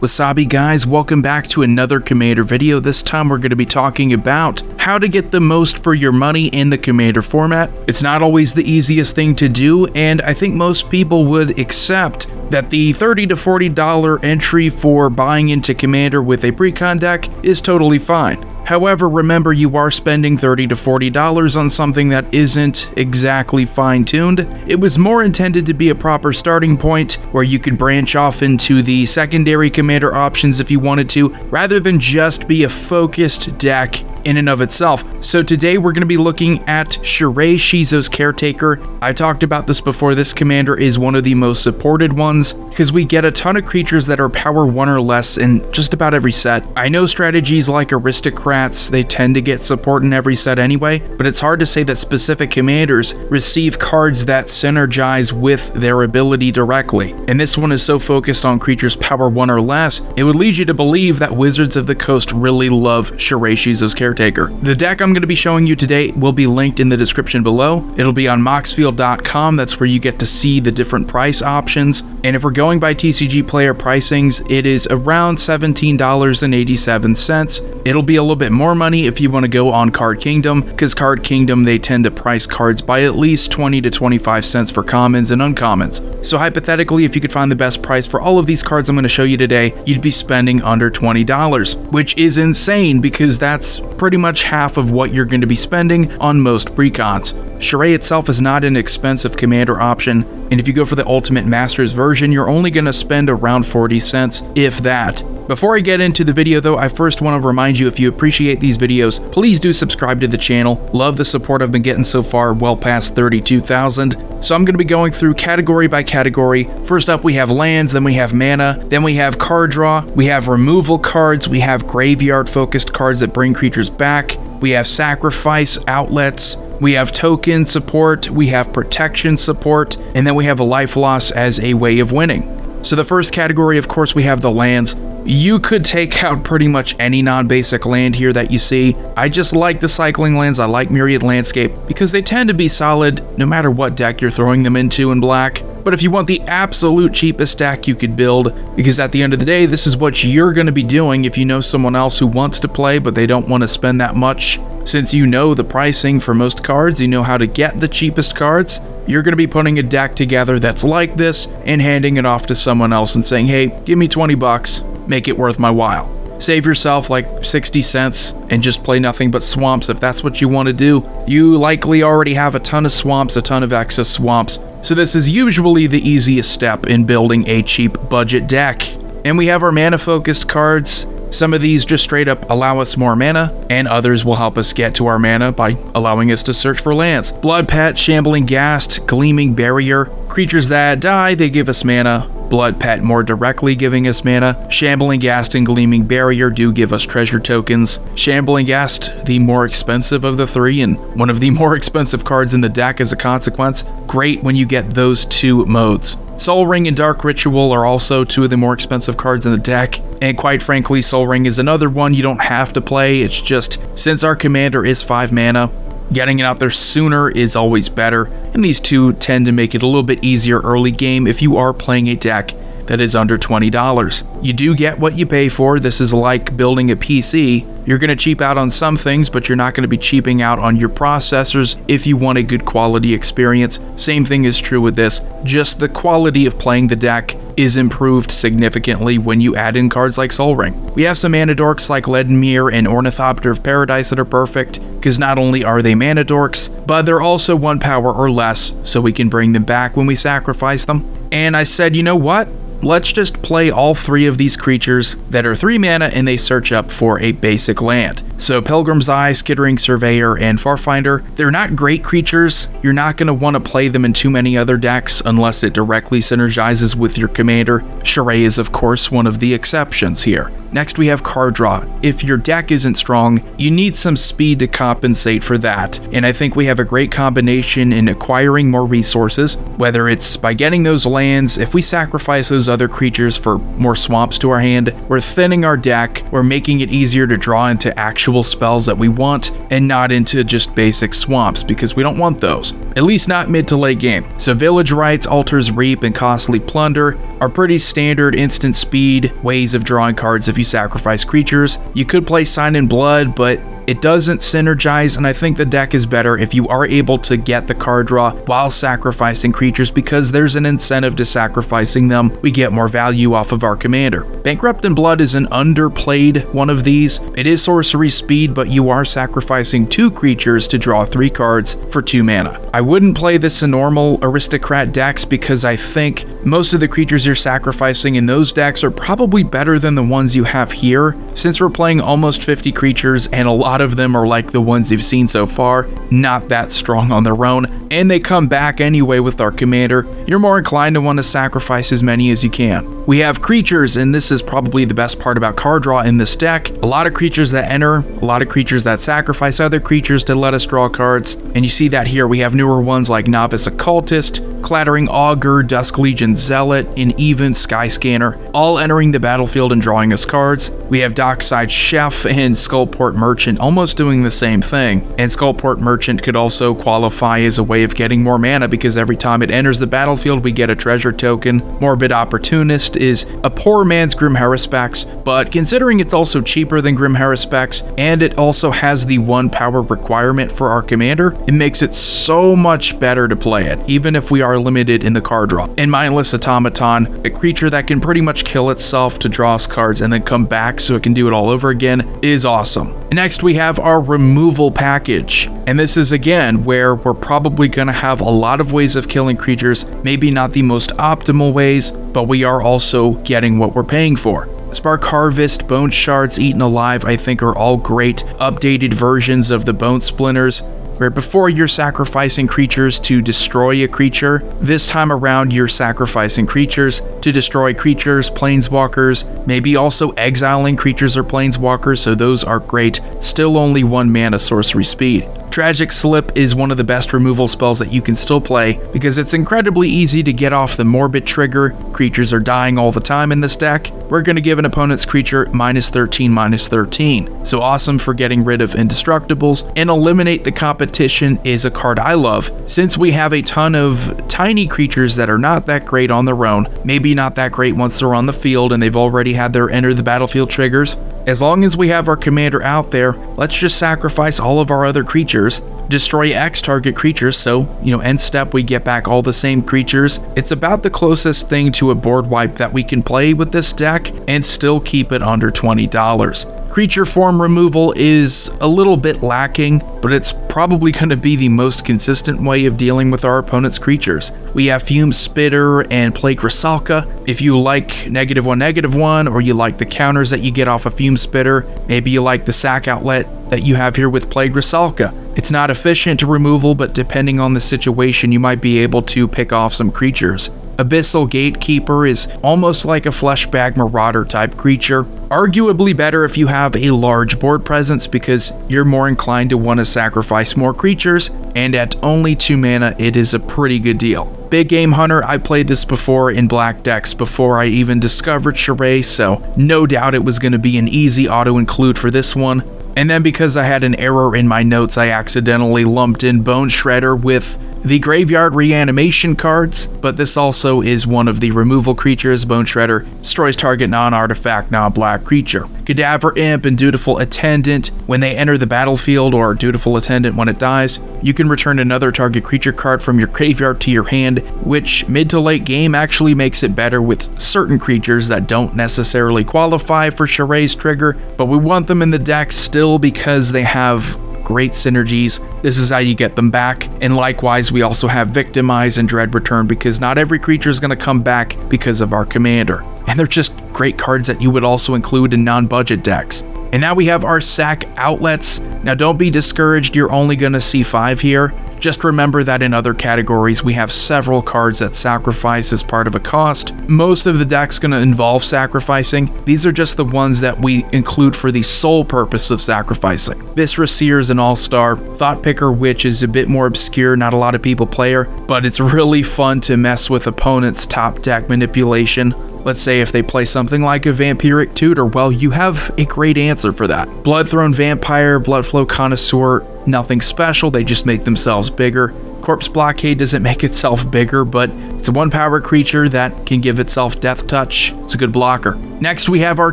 Wasabi guys, welcome back to another Commander video. This time we're going to be talking about how to get the most for your money in the Commander format. It's not always the easiest thing to do, and I think most people would accept that the $30 to $40 entry for buying into Commander with a precon deck is totally fine. However, remember you are spending $30 to $40 on something that isn't exactly fine-tuned. It was more intended to be a proper starting point where you could branch off into the secondary Commander options if you wanted to, rather than just be a focused deck in and of itself. So today we're going to be looking at Shirei, Shizo's Caretaker. I talked about this before. This commander is one of the most supported ones because we get a ton of creatures that are power 1 or less in just about every set. I know strategies like Aristocrats, they tend to get support in every set anyway, but it's hard to say that specific commanders receive cards that synergize with their ability directly. And this one is so focused on creatures power 1 or less, it would lead you to believe that Wizards of the Coast really love Shirei, Shizo's Caretaker. The deck I'm going to be showing you today will be linked in the description below. It'll be on moxfield.com. That's where you get to see the different price options. And if we're going by TCG player pricings, it is around $17.87. It'll be a little bit more money if you want to go on Card Kingdom, because Card Kingdom, they tend to price cards by at least 20 to 25 cents for commons and uncommons. So hypothetically, if you could find the best price for all of these cards I'm going to show you today, you'd be spending under $20, which is insane because that's pretty much half of what you're going to be spending on most precons. Shirei itself is not an expensive commander option, and if you go for the Ultimate Masters version, you're only going to spend around 40 cents, if that. Before I get into the video though, I first want to remind you, if you appreciate these videos, please do subscribe to the channel. Love the support I've been getting so far, well past 32,000. So I'm going to be going through category by category. First up we have lands, then we have mana, then we have card draw, we have removal cards, we have graveyard focused cards that bring creatures back, we have sacrifice outlets, we have token support, we have protection support, and then we have a life loss as a way of winning. So the first category, of course, we have the lands. You could take out pretty much any non-basic land here that you see. I just like the cycling lands, I like Myriad Landscape, because they tend to be solid no matter what deck you're throwing them into in black. But if you want the absolute cheapest deck you could build, because at the end of the day, this is what you're going to be doing if you know someone else who wants to play but they don't want to spend that much. Since you know the pricing for most cards, you know how to get the cheapest cards, you're going to be putting a deck together that's like this and handing it off to someone else and saying, hey, give me 20 bucks, make it worth my while. Save yourself like 60 cents and just play nothing but swamps if that's what you want to do. You likely already have a ton of swamps, a ton of excess swamps, so this is usually the easiest step in building a cheap budget deck. And we have our mana focused cards. Some of these just straight up allow us more mana, and others will help us get to our mana by allowing us to search for lands. Blood Pet, Shambling Ghast, Gleaming Barrier. Creatures that die, they give us mana. Blood Pet more directly giving us mana. Shambling Ghast and Gleaming Barrier do give us treasure tokens. Shambling Ghast, the more expensive of the three, and one of the more expensive cards in the deck as a consequence. Great when you get those two modes. Sol Ring and Dark Ritual are also two of the more expensive cards in the deck, and quite frankly, Sol Ring is another one you don't have to play. It's just, since our commander is 5 mana, getting it out there sooner is always better, and these two tend to make it a little bit easier early game if you are playing a deck that is under $20. You do get what you pay for. This is like building a PC. You're going to cheap out on some things, but you're not going to be cheaping out on your processors if you want a good quality experience. Same thing is true with this. Just the quality of playing the deck is improved significantly when you add in cards like Sol Ring. We have some mana dorks like Leaden Mirror and Ornithopter of Paradise that are perfect, because not only are they mana dorks, but they're also 1 power or less, so we can bring them back when we sacrifice them. And I said, you know what? Let's just play all 3 of these creatures that are 3 mana and they search up for a basic land. So Pilgrim's Eye, Skittering Surveyor, and Farfinder, they're not great creatures. You're not going to want to play them in too many other decks unless it directly synergizes with your commander. Shirei is of course one of the exceptions here. Next we have card draw. If your deck isn't strong, you need some speed to compensate for that, and I think we have a great combination in acquiring more resources, whether it's by getting those lands. If we sacrifice those other creatures for more swamps to our hand, we're thinning our deck, we're making it easier to draw into actual actual spells that we want and not into just basic swamps, because we don't want those. At least not mid to late game. So Village Rites, Altars Reap, and Costly Plunder are pretty standard instant speed ways of drawing cards if you sacrifice creatures. You could play Sign in Blood, but it doesn't synergize, and I think the deck is better if you are able to get the card draw while sacrificing creatures, because there's an incentive to sacrificing them. We get more value off of our commander. Bankrupt in Blood is an underplayed one of these. It is sorcery speed, but you are sacrificing 2 creatures to draw 3 cards for 2 mana. I wouldn't play this in normal Aristocrat decks because I think most of the creatures you're sacrificing in those decks are probably better than the ones you have here. Since we're playing almost 50 creatures and a lot of them are like the ones you've seen so far, not that strong on their own, and they come back anyway with our commander, you're more inclined to want to sacrifice as many as you can. We have creatures, and this is probably the best part about card draw in this deck. A lot of creatures that enter, a lot of creatures that sacrifice other creatures to let us draw cards, and you see that here. We have newer ones like Novice Occultist, Clattering Augur, Dusk Legion Zealot, and even Skyscanner, all entering the battlefield and drawing us cards. We have Dockside Chef and Skullport Merchant almost doing the same thing, and Skullport Merchant could also qualify as a way of getting more mana because every time it enters the battlefield we get a treasure token. Morbid Opportunist is a poor man's Grim Haruspex, but considering it's also cheaper than Grim Haruspex and it also has the 1 power requirement for our commander, it makes it so much better to play it, even if we are limited in the card draw. And Mindless Automaton, a creature that can pretty much kill itself to draw us cards and then come back so it can do it all over again, is awesome. Next we have our removal package, and this is again where we're probably going to have a lot of ways of killing creatures, maybe not the most optimal ways, but we are also getting what we're paying for. Spark Harvest, Bone Shards, Eaten Alive, I think are all great updated versions of the Bone Splinters, where before you're sacrificing creatures to destroy a creature, this time around you're sacrificing creatures to destroy creatures, planeswalkers, maybe also exiling creatures or planeswalkers, so those are great. Still only 1 mana sorcery speed. Tragic Slip is one of the best removal spells that you can still play because it's incredibly easy to get off the Morbid trigger. Creatures are dying all the time in this deck. We're going to give an opponent's creature -13/-13. So awesome for getting rid of indestructibles, and Eliminate the Competition is a card I love since we have a ton of tiny creatures that are not that great on their own, maybe not that great once they're on the field and they've already had their enter the battlefield triggers. As long as we have our commander out there, let's just sacrifice all of our other creatures, destroy X target creatures, so, end step we get back all the same creatures. It's about the closest thing to a board wipe that we can play with this deck and still keep it under $20. Creature form removal is a little bit lacking, but it's probably going to be the most consistent way of dealing with our opponent's creatures. We have Fume Spitter and Plague Rusalka. If you like -1/-1, or you like the counters that you get off a Fume Spitter, maybe you like the sack outlet that you have here with Plague Rusalka. It's not efficient to removal, but depending on the situation, you might be able to pick off some creatures. Abyssal Gatekeeper is almost like a Fleshbag Marauder type creature. Arguably better if you have a large board presence because you're more inclined to want to sacrifice more creatures, and at only 2 mana, it is a pretty good deal. Big Game Hunter, I played this before in black decks before I even discovered Shirei, so no doubt it was going to be an easy auto-include for this one. And then because I had an error in my notes, I accidentally lumped in Bone Shredder with the Graveyard Reanimation cards, but this also is one of the removal creatures. Bone Shredder destroys target non-artifact, non-black creature. Cadaver Imp and Dutiful Attendant, when they enter the battlefield, or Dutiful Attendant when it dies, you can return another target creature card from your graveyard to your hand, which mid to late game actually makes it better with certain creatures that don't necessarily qualify for Shirei's trigger, but we want them in the deck still because they have great synergies. This is how you get them back. And likewise, we also have Victimize and Dread Return because not every creature is going to come back because of our commander. And they're just great cards that you would also include in non-budget decks. And now we have our sack outlets. Now don't be discouraged, you're only going to see 5 here. Just remember that in other categories, we have several cards that sacrifice as part of a cost. Most of the deck's going to involve sacrificing. These are just the ones that we include for the sole purpose of sacrificing. Viscera Seer is an all-star. Thought Picker Witch is a bit more obscure, not a lot of people play her, but it's really fun to mess with opponents' top deck manipulation. Let's say if they play something like a Vampiric Tutor, well, you have a great answer for that. Bloodthrone Vampire, Bloodflow Connoisseur, nothing special, they just make themselves bigger. Corpse Blockade doesn't make itself bigger, but it's a 1-power creature that can give itself Death Touch. It's a good blocker. Next, we have our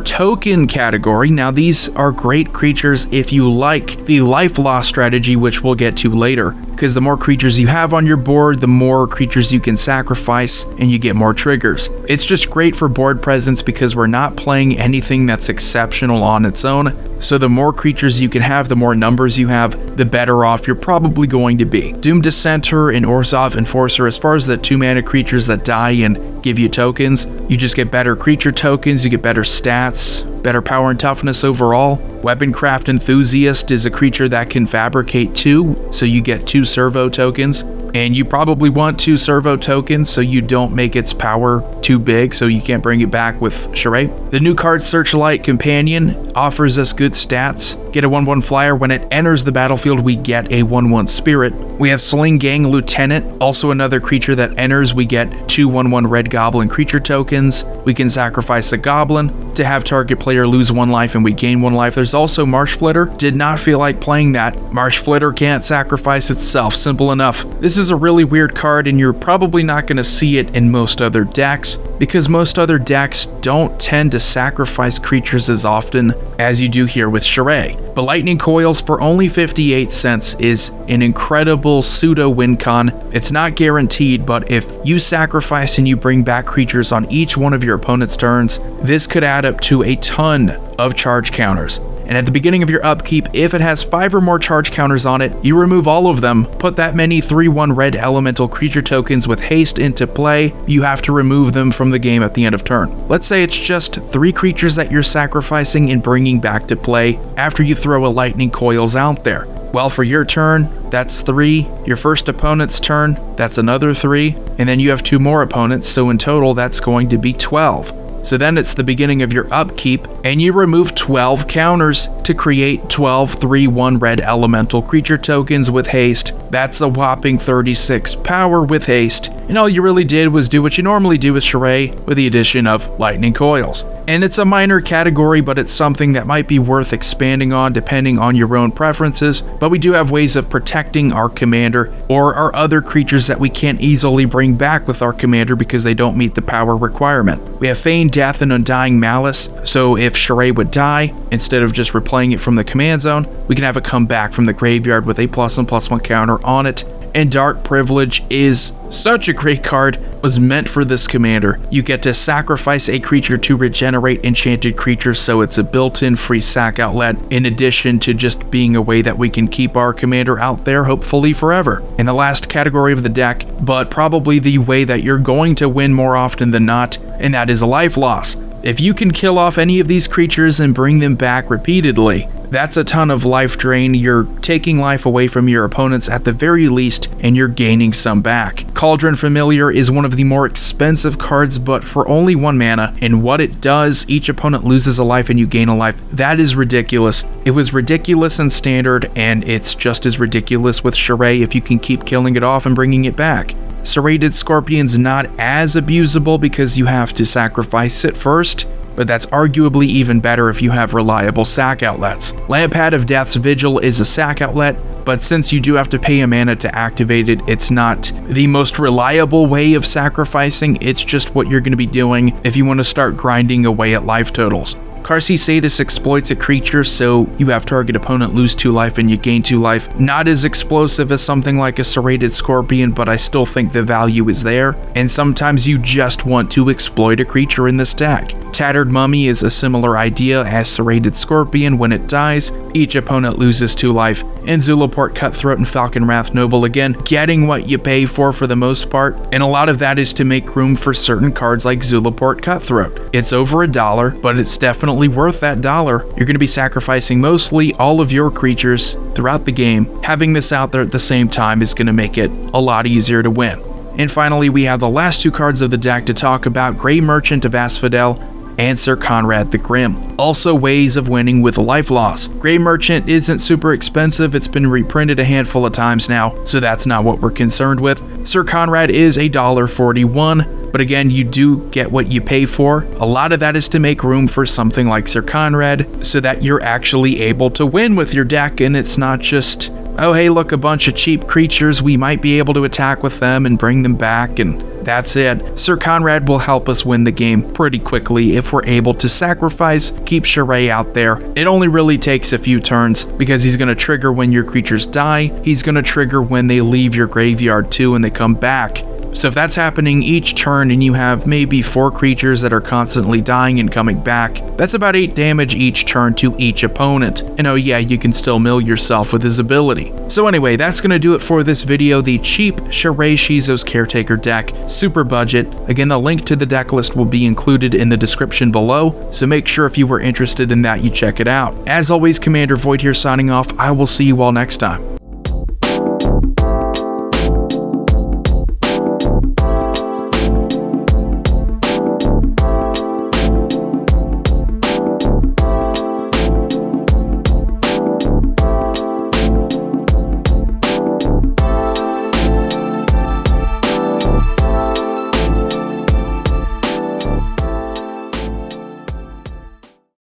token category. Now, these are great creatures if you like the life loss strategy, which we'll get to later, because the more creatures you have on your board, the more creatures you can sacrifice, and you get more triggers. It's just great for board presence because we're not playing anything that's exceptional on its own, so the more creatures you can have, the more numbers you have, the better off you're probably going to be. Doom Dissenter and Orzhov Enforcer, as far as the 2-mana creatures that die and give you tokens, you just get better creature tokens, you get better stats, better power and toughness overall. Weaponcraft Enthusiast is a creature that can fabricate 2, so you get 2 servo tokens. And you probably want 2 servo tokens so you don't make its power too big so you can't bring it back with Shirei. The new card Searchlight Companion offers us good stats. Get a 1/1 flyer. When it enters the battlefield, we get a 1/1 spirit. We have Sling Gang Lieutenant, also another creature that enters. We get 2 1/1 red goblin creature tokens. We can sacrifice a goblin to have target player lose 1 life and we gain 1 life. There's also Marsh Flitter. Did not feel like playing that. Marsh Flitter can't sacrifice itself. Simple enough. This is a really weird card and you're probably not going to see it in most other decks because most other decks don't tend to sacrifice creatures as often as you do here with Shirei. But Lightning Coils for only 58 cents is an incredible pseudo win con. It's not guaranteed, but if you sacrifice and you bring back creatures on each one of your opponent's turns, this could add up to a ton of charge counters. And at the beginning of your upkeep, if it has 5 or more charge counters on it, you remove all of them, put that many 3/1 red elemental creature tokens with haste into play, you have to remove them from the game at the end of turn. Let's say it's just 3 creatures that you're sacrificing and bringing back to play after you throw a Lightning Coils out there. Well, for your turn, that's 3. Your first opponent's turn, that's another 3. And then you have 2 more opponents, so in total, that's going to be 12. So then it's the beginning of your upkeep, and you remove 12 counters to create 12 3/1 red elemental creature tokens with haste. That's a whopping 36 power with haste, and all you really did was do what you normally do with Shirei with the addition of Lightning Coils. And it's a minor category, but it's something that might be worth expanding on depending on your own preferences, but we do have ways of protecting our commander or our other creatures that we can't easily bring back with our commander because they don't meet the power requirement. We have Feigned Death and Undying Malice, so if Shirei would die, instead of just replaying it from the command zone, we can have it come back from the graveyard with a +1/+1 counter on it. And Dark Privilege is such a great card, was meant for this commander. You get to sacrifice a creature to regenerate enchanted creatures, so it's a built-in free sack outlet, in addition to just being a way that we can keep our commander out there, hopefully forever. In the last category of the deck, but probably the way that you're going to win more often than not, and that is a life loss. If you can kill off any of these creatures and bring them back repeatedly, that's a ton of life drain. You're taking life away from your opponents at the very least, and you're gaining some back. Cauldron Familiar is one of the more expensive cards, but for only 1 mana, and what it does, each opponent loses a life and you gain a life. That is ridiculous. It was ridiculous in Standard, and it's just as ridiculous with Shirei if you can keep killing it off and bringing it back. Serrated Scorpion's not as abusable because you have to sacrifice it first, but that's arguably even better if you have reliable sack outlets. Lampad of Death's Vigil is a sack outlet, but since you do have to pay a mana to activate it, it's not the most reliable way of sacrificing. It's just what you're going to be doing if you want to start grinding away at life totals. Karsi Sadis exploits a creature, so you have target opponent lose 2 life and you gain 2 life. Not as explosive as something like a Serrated Scorpion, but I still think the value is there, and sometimes you just want to exploit a creature in this deck. Tattered Mummy is a similar idea as Serrated Scorpion. When it dies, each opponent loses 2 life, and Zulaport Cutthroat and Falcon Wrath Noble, again, getting what you pay for the most part, and a lot of that is to make room for certain cards like Zulaport Cutthroat. It's over $1, but it's definitely worth that $1. You're going to be sacrificing mostly all of your creatures throughout the game. Having this out there at the same time is going to make it a lot easier to win. And finally, we have the last 2 cards of the deck to talk about. Grey Merchant of Asphodel and Sir Conrad the Grim. Also, ways of winning with life loss. Grey Merchant isn't super expensive, it's been reprinted a handful of times now, so that's not what we're concerned with. Sir Conrad is $1.41, but again, you do get what you pay for. A lot of that is to make room for something like Sir Conrad, so that you're actually able to win with your deck, and it's not just, oh hey look, a bunch of cheap creatures, we might be able to attack with them and bring them back, and that's it. Sir Conrad will help us win the game pretty quickly if we're able to sacrifice, keep Shirei out there. It only really takes a few turns because he's going to trigger when your creatures die, he's going to trigger when they leave your graveyard too and they come back. So if that's happening each turn and you have maybe 4 creatures that are constantly dying and coming back, that's about 8 damage each turn to each opponent. And oh yeah, you can still mill yourself with his ability. So anyway, that's going to do it for this video, the cheap Shirei Shizo's Caretaker deck, super budget. Again, the link to the deck list will be included in the description below, so make sure if you were interested in that you check it out. As always, Commander Void here signing off. I will see you all next time.